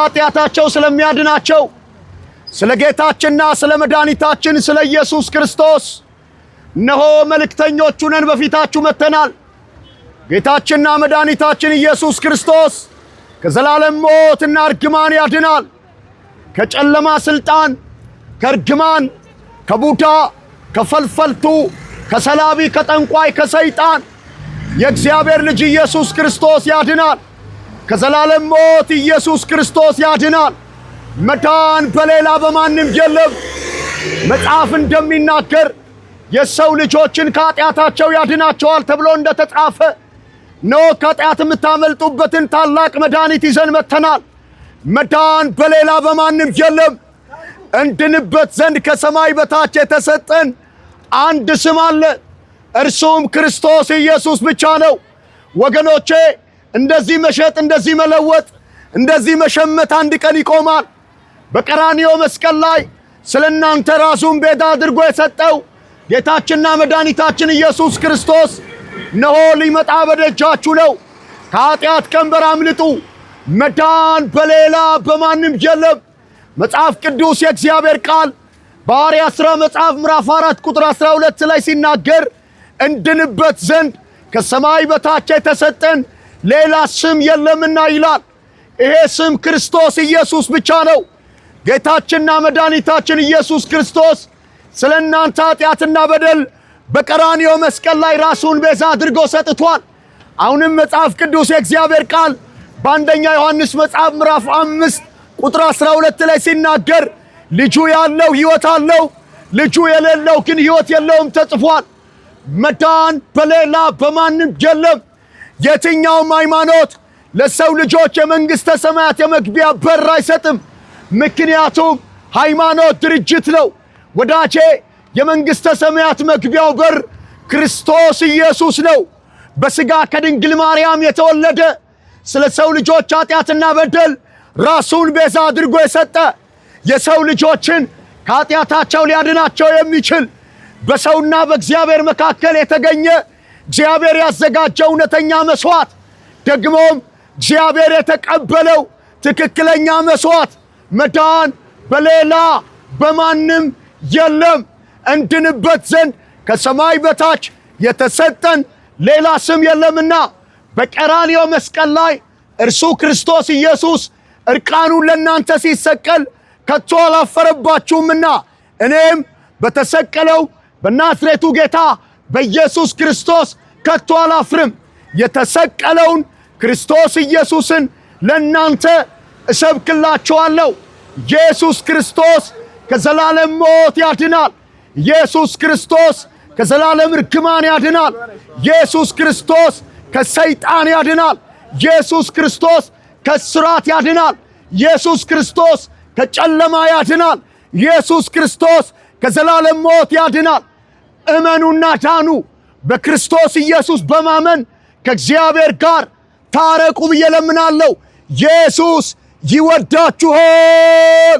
ኃጢአታቸው ስለሚያድናቸው ስለ ጌታችንና ስለ መድኃኒታችን ስለ ኢየሱስ ክርስቶስ እነሆ መልእክተኞች ሆነን በፊታችሁ መጥተናል። ጌታችንና መድኃኒታችን ኢየሱስ ክርስቶስ ከዘላለም ሞትና እርግማን ያድናል። ከጨለማ ስልጣን፣ ከእርግማን፣ ከቡዳ፣ ከፈልፈልቱ፣ ከሰላቢ፣ ከጠንቋይ፣ ከሰይጣን የእግዚአብሔር ልጅ ኢየሱስ ክርስቶስ ያድናል። ከዘላለም ሞት ኢየሱስ ክርስቶስ ያድናል። መዳን በሌላ በማንም የለም። መጽሐፍ እንደሚናገር የሰው ልጆችን ከኃጢአታቸው ያድናቸዋል ተብሎ እንደተጻፈ ነው። ከኃጢአት የምታመልጡበትን ታላቅ መድኃኒት ይዘን መጥተናል። መዳን በሌላ በማንም የለም። እንድንበት ዘንድ ከሰማይ በታች የተሰጠን አንድ ስም አለ፣ እርሱም ክርስቶስ ኢየሱስ ብቻ ነው። ወገኖቼ እንደዚህ መሸጥ፣ እንደዚህ መለወጥ፣ እንደዚህ መሸመት አንድ ቀን ይቆማል። በቀራንዮ መስቀል ላይ ስለናንተ ራሱን ቤዛ አድርጎ የሰጠው ጌታችንና መድኃኒታችን ኢየሱስ ክርስቶስ ነሆ ሊመጣ በደጃችሁ ነው። ከኃጢአት ቀንበር አምልጡ። መዳን በሌላ በማንም የለም። መጽሐፍ ቅዱስ የእግዚአብሔር ቃል በሐዋርያት ሥራ መጽሐፍ ምዕራፍ 4 ቁጥር 12 ላይ ሲናገር እንድንበት ዘንድ ከሰማይ በታች የተሰጠን ሌላ ስም የለምና ይላል። ይሄ ስም ክርስቶስ ኢየሱስ ብቻ ነው። ጌታችንና መድኃኒታችን ኢየሱስ ክርስቶስ ስለ እናንተ ኃጢአትና በደል በቀራንዮ መስቀል ላይ ራሱን ቤዛ አድርጎ ሰጥቷል። አሁንም መጽሐፍ ቅዱስ የእግዚአብሔር ቃል በአንደኛ ዮሐንስ መጽሐፍ ምዕራፍ 5 ቁጥር 12 ላይ ሲናገር ልጁ ያለው ሕይወት አለው፣ ልጁ የሌለው ግን ሕይወት የለውም ተጽፏል። መዳን በሌላ በማንም የለም። የትኛውም ሃይማኖት ለሰው ልጆች የመንግሥተ ሰማያት የመግቢያ በር አይሰጥም። ምክንያቱም ሃይማኖት ድርጅት ነው። ወዳጄ የመንግሥተ ሰማያት መግቢያው በር ክርስቶስ ኢየሱስ ነው። በሥጋ ከድንግል ማርያም የተወለደ ስለ ሰው ልጆች ኃጢአትና በደል ራሱን ቤዛ አድርጎ የሰጠ የሰው ልጆችን ከኃጢአታቸው ሊያድናቸው የሚችል በሰውና በእግዚአብሔር መካከል የተገኘ እግዚአብሔር ያዘጋጀው እውነተኛ መስዋዕት፣ ደግሞም እግዚአብሔር የተቀበለው ትክክለኛ መስዋዕት። መዳን በሌላ በማንም የለም። እንድንበት ዘንድ ከሰማይ በታች የተሰጠን ሌላ ስም የለምና በቀራንዮ መስቀል ላይ እርሱ ክርስቶስ ኢየሱስ እርቃኑን ለእናንተ ሲሰቀል ከቶ አላፈረባችሁምና እኔም በተሰቀለው በናዝሬቱ ጌታ በኢየሱስ ክርስቶስ ከቶ አላፍርም። የተሰቀለውን ክርስቶስ ኢየሱስን ለእናንተ እሰብክላችኋለሁ። ኢየሱስ ክርስቶስ ከዘላለም ሞት ያድናል። ኢየሱስ ክርስቶስ ከዘላለም እርግማን ያድናል። ኢየሱስ ክርስቶስ ከሰይጣን ያድናል። ኢየሱስ ክርስቶስ ከስራት ያድናል። ኢየሱስ ክርስቶስ ከጨለማ ያድናል። ኢየሱስ ክርስቶስ ከዘላለም ሞት ያድናል። እመኑና ዳኑ። በክርስቶስ ኢየሱስ በማመን ከእግዚአብሔር ጋር ታረቁ ብዬ እለምናለሁ። ኢየሱስ ይወዳችኋል።